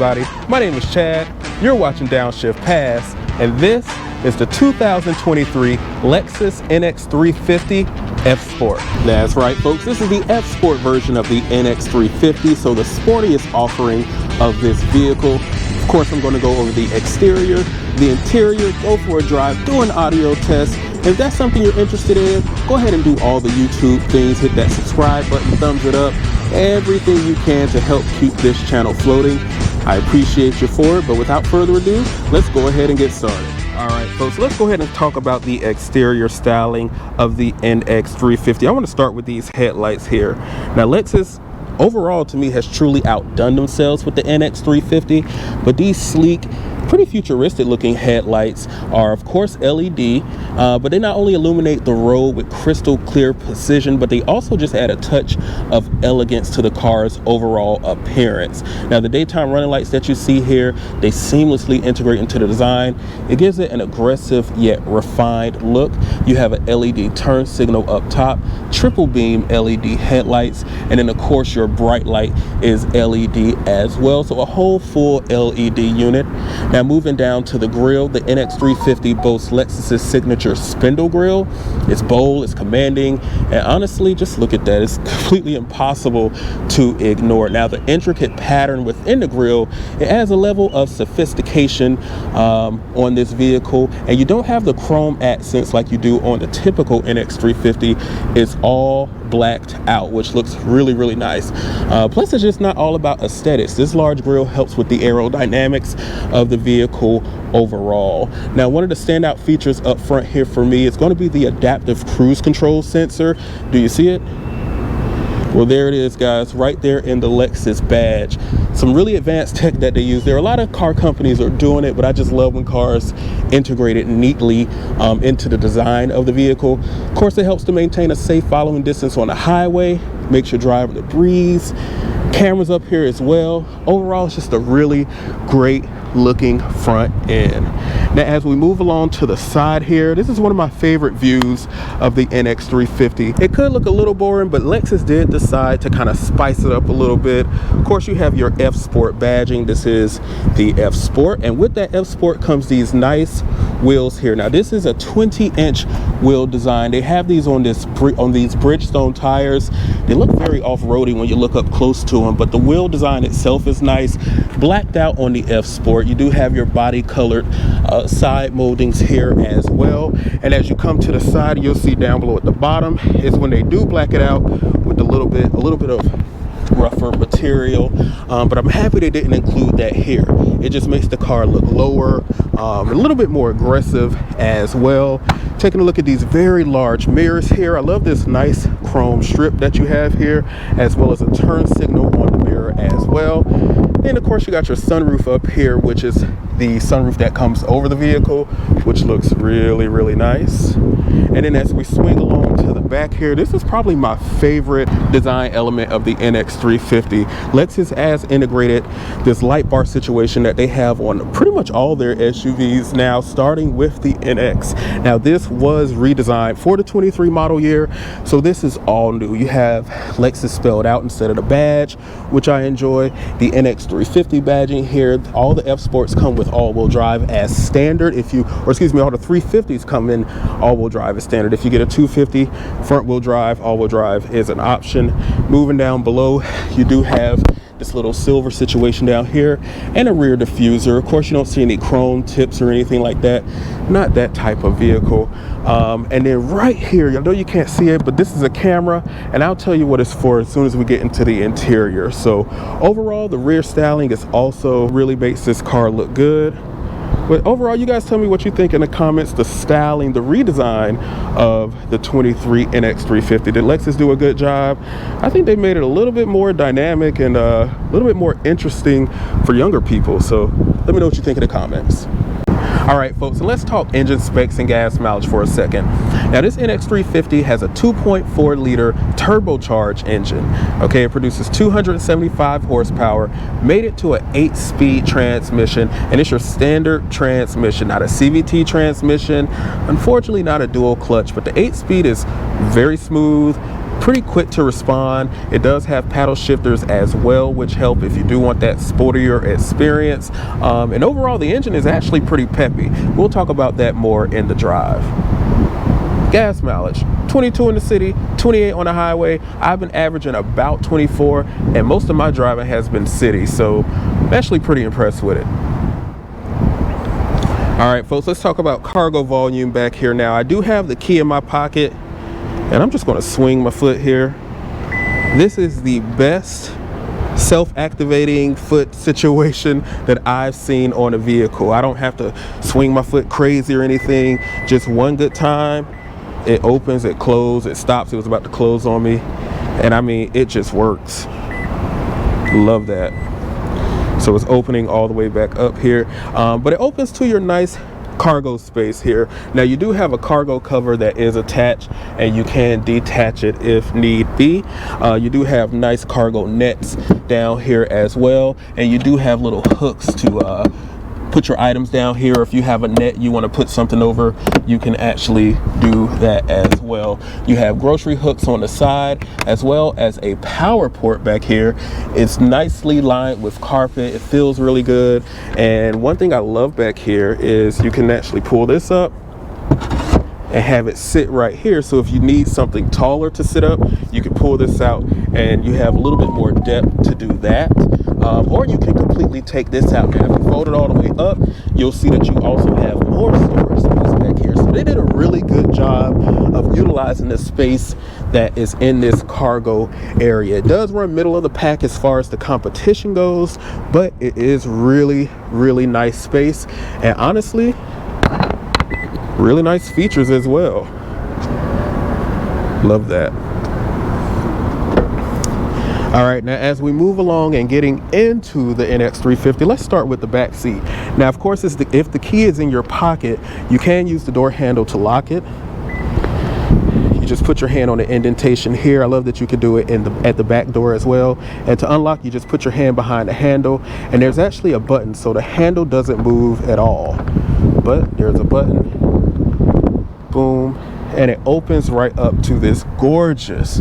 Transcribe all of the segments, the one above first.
everybody? My name is Chad. You're watching Downshift Pass, and this is the 2023 Lexus NX350 F Sport. That's right, folks. This is the F Sport version of the NX350, so the sportiest offering of this vehicle. Of course, I'm going to go over the exterior, the interior, go for a drive, do an audio test. If that's something you're interested in, go ahead and do all the YouTube things. Hit that subscribe button, thumbs it up, everything you can to help keep this channel floating. I appreciate you for it, but without further ado, let's go ahead and get started. All right, folks, let's go ahead and talk about the exterior styling of the NX350. I want to start with these headlights here. Now, Lexus overall to me has truly outdone themselves with the NX350, but these sleek, pretty futuristic looking headlights are of course LED, but they not only illuminate the road with crystal clear precision, but they also just add a touch of elegance to the car's overall appearance. Now, the daytime running lights that you see here, they seamlessly integrate into the design. It gives it an aggressive yet refined look. You have an LED turn signal up top, triple beam LED headlights, and then of course your bright light is LED as well, so a whole full LED unit. Now, moving down to the grille, the NX350 boasts Lexus's signature spindle grille. It's bold, it's commanding, and honestly, just look at that. It's completely impossible to ignore. Now, the intricate pattern within the grille, it adds a level of sophistication on this vehicle, and you don't have the chrome accents like you do on the typical NX350. It's all blacked out, which looks really, really nice. Plus, it's just not all about aesthetics. This large grille helps with the aerodynamics of the vehicle overall. Now, one of the standout features up front here for me is going to be the adaptive cruise control sensor. Do you see it? Well, there it is, guys, right there in the Lexus badge. Some really advanced tech that they use. There are a lot of car companies are doing it, but I just love when cars integrate it neatly into the design of the vehicle. Of course, it helps to maintain a safe following distance on the highway, makes your driver to breathe. Cameras up here as well. Overall, it's just a really great looking front end. Now, as we move along to the side here, this is one of my favorite views of the NX350. It could look a little boring, but Lexus did decide to kind of spice it up a little bit. Of course, you have your F Sport badging. This is the F Sport, and with that F Sport comes these nice wheels here. Now, this is a 20-inch wheel design. They have these on these Bridgestone tires. They look very off-roady when you look up close to them, but the wheel design itself is nice. Blacked out on the F Sport. You do have your body colored side moldings here as well, and as you come to the side, you'll see down below at the bottom is when they do black it out with a little bit of rougher material, but I'm happy they didn't include that here. It just makes the car look lower, a little bit more aggressive as well. Taking a look at these very large mirrors here, I love this nice chrome strip that you have here, as well as a turn signal on the mirror as well. Then of course you got your sunroof up here, which is the sunroof that comes over the vehicle, which looks really, really nice. And then as we swing along to the back here, this is probably my favorite design element of the NX350. Lexus has integrated this light bar situation that they have on pretty much all their SUVs now, starting with the NX. Now, this was redesigned for the 23 model year, so this is all new. You have Lexus spelled out instead of the badge, which I enjoy. The NX350 badging here. All the F Sports come with all-wheel drive as standard. All the 350s come in all-wheel drive as standard. If you get a 250 front-wheel drive, all-wheel drive is an option. Moving down below, you do have this little silver situation down here and a rear diffuser. Of course, you don't see any chrome tips or anything like that. Not that type of vehicle. And then right here, I know you can't see it, but this is a camera, and I'll tell you what it's for as soon as we get into the interior. So overall, the rear styling is also really makes this car look good. But overall, you guys tell me what you think in the comments. The styling, the redesign of the 23 NX350. Did Lexus do a good job? I think they made it a little bit more dynamic and a little bit more interesting for younger people. So let me know what you think in the comments. All right, folks, so let's talk engine specs and gas mileage for a second. Now, this NX350 has a 2.4 liter turbocharged engine. Okay, it produces 275 horsepower, made it to an 8-speed transmission, and it's your standard transmission, not a CVT transmission. Unfortunately, not a dual clutch, but the 8-speed is very smooth, pretty quick to respond. It does have paddle shifters as well, which help if you do want that sportier experience. And overall, the engine is actually pretty peppy. We'll talk about that more in the drive. Gas mileage, 22 in the city, 28 on the highway. I've been averaging about 24, and most of my driving has been city, so I'm actually pretty impressed with it. All right, folks, let's talk about cargo volume back here now. I do have the key in my pocket, and I'm just gonna swing my foot here. This is the best self-activating foot situation that I've seen on a vehicle. I don't have to swing my foot crazy or anything. Just one good time. It opens, it closes, it stops. It was about to close on me. And I mean, it just works. Love that. So it's opening all the way back up here. But it opens to your nice cargo space here. Now you do have a cargo cover that is attached, and you can detach it if need be. You do have nice cargo nets down here as well. And you do have little hooks to put your items down here. If you have a net you want to put something over, you can actually do that as well. You have grocery hooks on the side, as well as a power port back here. It's nicely lined with carpet. It feels really good. And one thing I love back here is you can actually pull this up and have it sit right here. So if you need something taller to sit up, you can pull this out and you have a little bit more depth to do that. Or you can completely take this out. Now, if you fold it all the way up, you'll see that you also have more storage space back here. So they did a really good job of utilizing the space that is in this cargo area. It does run middle of the pack as far as the competition goes, but it is really, really nice space. And honestly, really nice features as well. Love that. All right, now as we move along and getting into the NX350, let's start with the back seat. Now, of course, if the key is in your pocket, you can use the door handle to lock it. You just put your hand on the indentation here. I love that you can do it at the back door as well. And to unlock, you just put your hand behind the handle, and there's actually a button, so the handle doesn't move at all. But there's a button, boom, and it opens right up to this gorgeous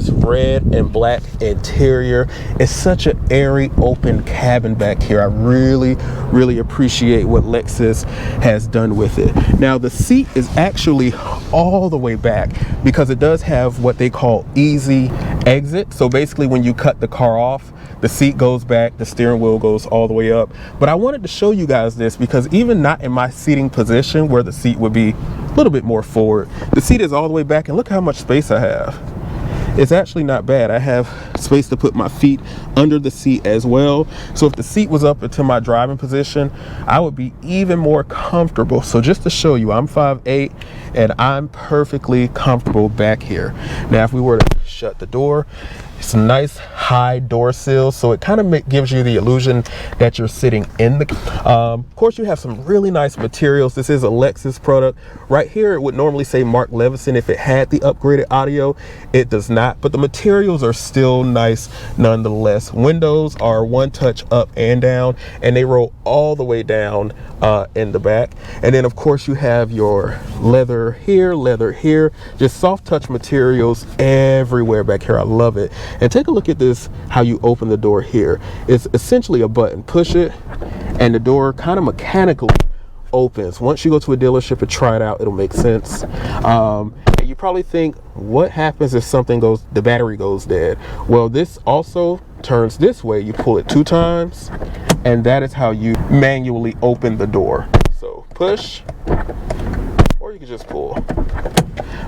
red and black interior. It's such an airy, open cabin back here. I really appreciate what Lexus has done with it. Now, the seat is actually all the way back because it does have what they call easy exit. So basically, when you cut the car off, the seat goes back, the steering wheel goes all the way up. But I wanted to show you guys this because even not in my seating position where the seat would be a little bit more forward, the seat is all the way back, and look how much space I have. It's actually not bad. I have space to put my feet under the seat as well. So if the seat was up into my driving position, I would be even more comfortable. So just to show you, I'm 5'8", and I'm perfectly comfortable back here. Now, if we were to shut the door, it's a nice high door sill, so it kind of gives you the illusion that you're sitting in the of course, you have some really nice materials. This is a Lexus product. Right here, it would normally say Mark Levinson if it had the upgraded audio. It does not, but the materials are still nice nonetheless. Windows are one touch up and down, and they roll all the way down in the back. And then, of course, you have your leather here, just soft touch materials everywhere back here. I love it. And take a look at this, how you open the door here. It's essentially a button. Push it, and the door kind of mechanically opens. Once you go to a dealership and try it out, it'll make sense. And you probably think, what happens if the battery goes dead? Well, this also turns this way. You pull it 2 times, and that is how you manually open the door. So push, or you can just pull.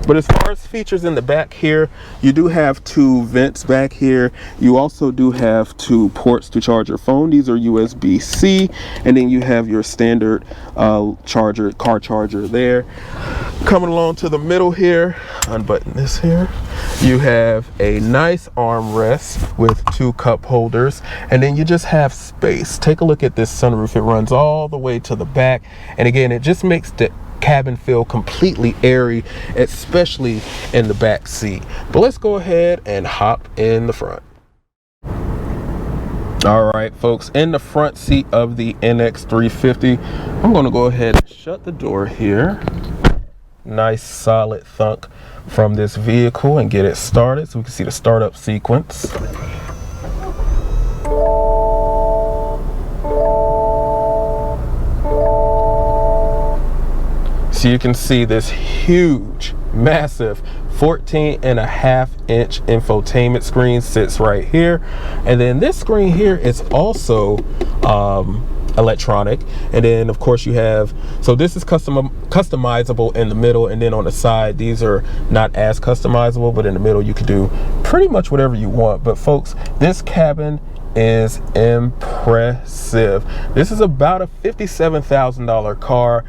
But as far as features in the back here, you do have 2 vents back here. You also do have 2 ports to charge your phone. These are USB-C, and then you have your standard car charger there. Coming along to the middle here, unbutton this here, you have a nice armrest with 2 cup holders, and then you just have space. Take a look at this sunroof. It runs all the way to the back, and again, it just makes the cabin feel completely airy, especially in the back seat. But let's go ahead and hop in the front. All right, folks, in the front seat of the NX350, I'm going to go ahead and shut the door here. nice solid thunk from this vehicle and get it started so we can see the startup sequence. So you can see this huge, massive 14.5-inch infotainment screen sits right here. And then this screen here is also electronic. And then of course you have, so this is customizable in the middle, and then on the side these are not as customizable, but in the middle you can do pretty much whatever you want. But folks, this cabin is impressive. This is about a $57,000 car.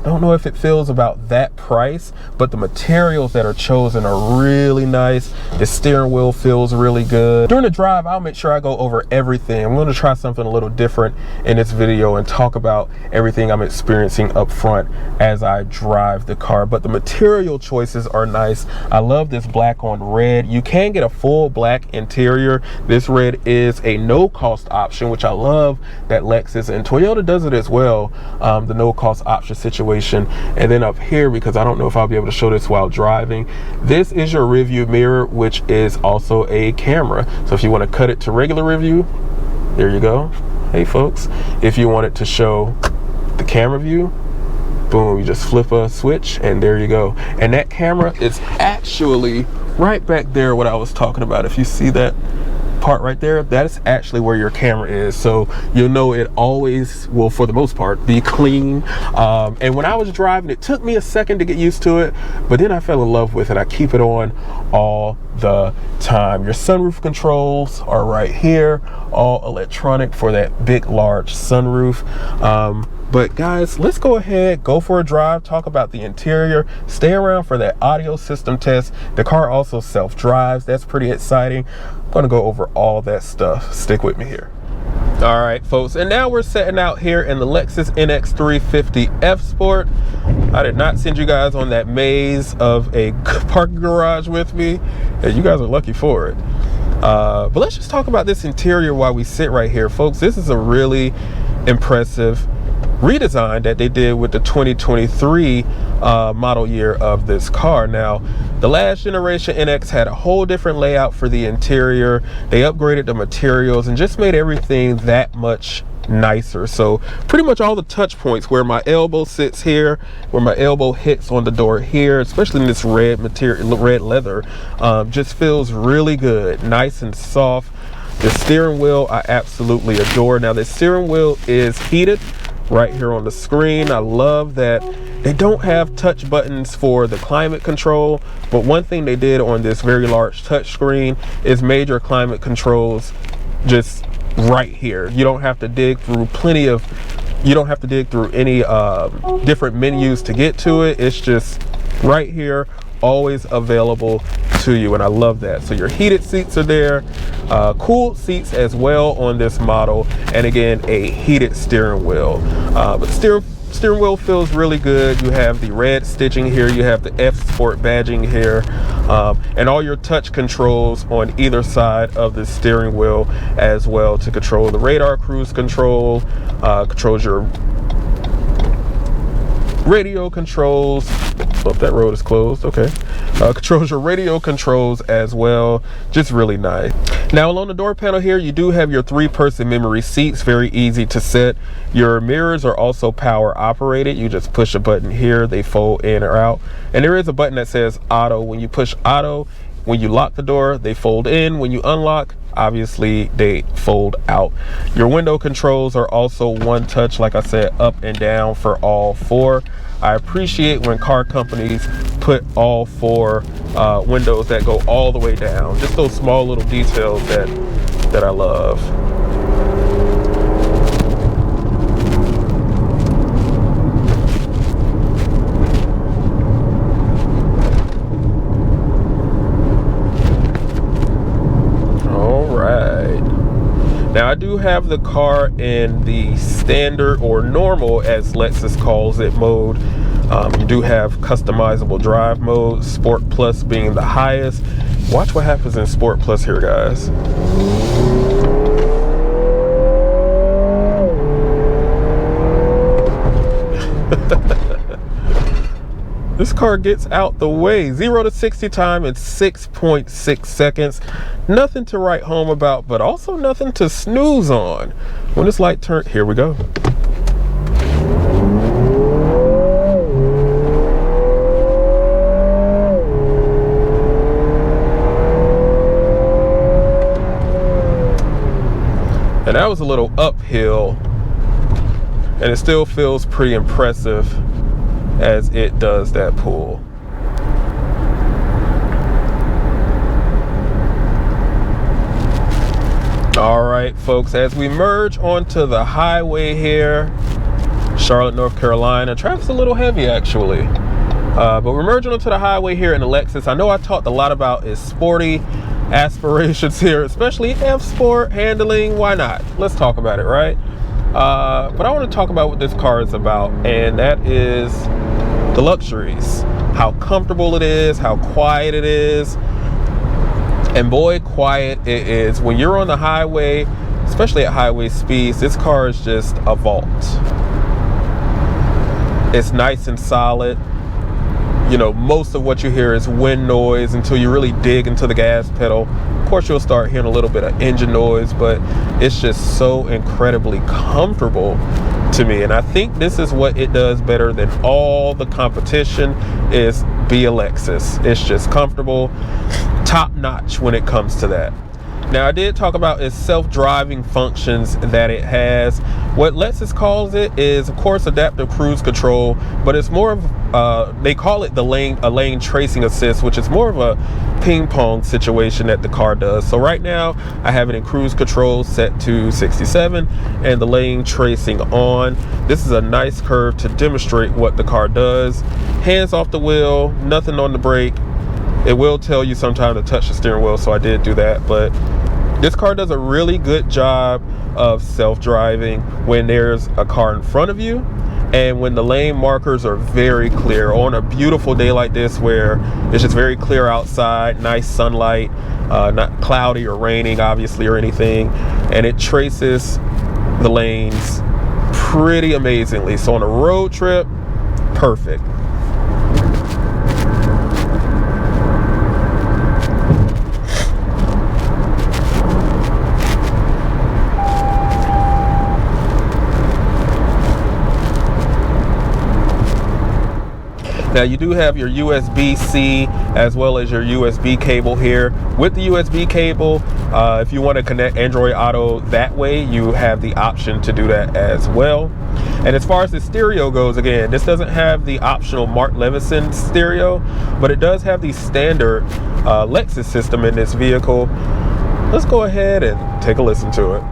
Don't know if it feels about that price, but the materials that are chosen are really nice. The steering wheel feels really good. During the drive, I'll make sure I go over everything. I'm going to try something a little different in this video and talk about everything I'm experiencing up front as I drive the car. But the material choices are nice. I love this black on red. You can get a full black interior. This red is a no-cost option, which I love that Lexus and Toyota does it as well. The no-cost option situation. And then up here, because I don't know if I'll be able to show this while driving, this is your rear view mirror, which is also a camera. So if you want to cut it to regular rear view, there you go. Hey folks, if you want it to show the camera view, boom, you just flip a switch and there you go. And that camera is actually right back there, what I was talking about. If you see that part right there, that is actually where your camera is, so you'll know it always will, for the most part, be clean. And when I was driving, it took me a second to get used to it, but then I fell in love with it. I keep it on all the time. Your sunroof controls are right here, all electronic for that big large sunroof. But guys, let's go ahead, go for a drive, talk about the interior, stay around for that audio system test. The car also self-drives. That's pretty exciting. I'm gonna go over all that stuff. Stick with me here. All right, folks, and now we're setting out here in the Lexus NX350 F Sport. I did not send you guys on that maze of a parking garage with me, and you guys are lucky for it. But let's just talk about this interior while we sit right here, folks. This is a really impressive redesign that they did with the 2023 model year of this car. Now, the last generation NX had a whole different layout for the interior. They upgraded the materials and just made everything that much nicer. So pretty much all the touch points, where my elbow sits here, where my elbow hits on the door here, especially in this red material, red leather, just feels really good, nice and soft. The steering wheel I absolutely adore. Now, the steering wheel is heated right here on the screen. I love that they don't have touch buttons for the climate control, but one thing they did on this very large touch screen is major climate controls just right here. You don't have to dig through any different menus to get to it. It's just right here, always available to you, and I love that. So your heated seats are there, cooled seats as well on this model, and again, a heated steering wheel. But steering wheel feels really good. You have the red stitching here, you have the F Sport badging here, and all your touch controls on either side of the steering wheel as well to control the radar cruise control, controls your radio controls. Oh, that road is closed. Okay. Controls your radio controls as well. Just really nice. Now, along the door panel here, you do have your 3-person memory seats. Very easy to set. Your mirrors are also power operated. You just push a button here, they fold in or out. And there is a button that says auto. When you push auto, when you lock the door, they fold in. When you unlock, obviously they fold out. Your window controls are also one touch, like I said, up and down for all 4. I appreciate when car companies put all 4 windows that go all the way down. Just those small little details that I love. Now, I do have the car in the standard, or normal as Lexus calls it, mode. You do have customizable drive mode, Sport Plus being the highest. Watch what happens in Sport Plus here, guys. this car gets out the way. 0 to 60 time in 6.6 seconds. Nothing to write home about, but also nothing to snooze on. When this light turns, here we go. And that was a little uphill, and it still feels pretty impressive as it does that pull. All right, folks, as we merge onto the highway here, Charlotte, North Carolina, traffic's a little heavy actually, but we're merging onto the highway here in the Lexus. I know I talked a lot about its sporty aspirations here, especially F-Sport handling. Why not? Let's talk about it, right? But I want to talk about what this car is about, and that is the luxuries. How comfortable it is, how quiet it is. And boy, quiet it is. When you're on the highway, especially at highway speeds, this car is just a vault. It's nice and solid. You know, most of what you hear is wind noise until you really dig into the gas pedal. Of course, you'll start hearing a little bit of engine noise, but it's just so incredibly comfortable to me. And I think this is what it does better than all the competition is be a Lexus. It's just comfortable, top notch when it comes to that. Now, I did talk about its self-driving functions that it has. What Lexus calls it is, of course, adaptive cruise control, but it's more of, they call it a lane tracing assist, which is more of a ping pong situation that the car does. So right now, I have it in cruise control set to 67 and the lane tracing on. This is a nice curve to demonstrate what the car does. Hands off the wheel, nothing on the brake. It will tell you sometime to touch the steering wheel, so I did do that, but this car does a really good job of self-driving when there's a car in front of you and when the lane markers are very clear. On a beautiful day like this where it's just very clear outside, nice sunlight, not cloudy or raining obviously or anything, and it traces the lanes pretty amazingly. So on a road trip, perfect. Now you do have your USB-C as well as your USB cable here. With the USB cable, if you want to connect Android Auto that way, you have the option to do that as well. And as far as the stereo goes, again, this doesn't have the optional Mark Levinson stereo, but it does have the standard Lexus system in this vehicle. Let's go ahead and take a listen to it.